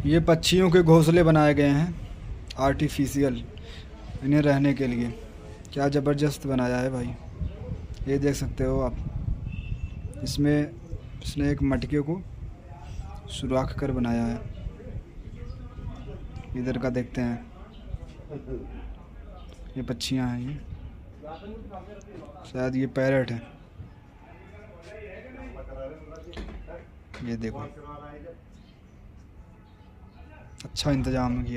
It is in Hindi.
ये पक्षियों के घोंसले बनाए गए हैं आर्टिफिशियल, इन्हें रहने के लिए। क्या ज़बरदस्त बनाया है भाई, ये देख सकते हो आप। इसमें इसने एक मटके को सुराख कर बनाया है। इधर का देखते हैं, ये पक्षियाँ हैं, ये शायद ये पैरट है। ये देखो, अच्छा इंतजाम किया।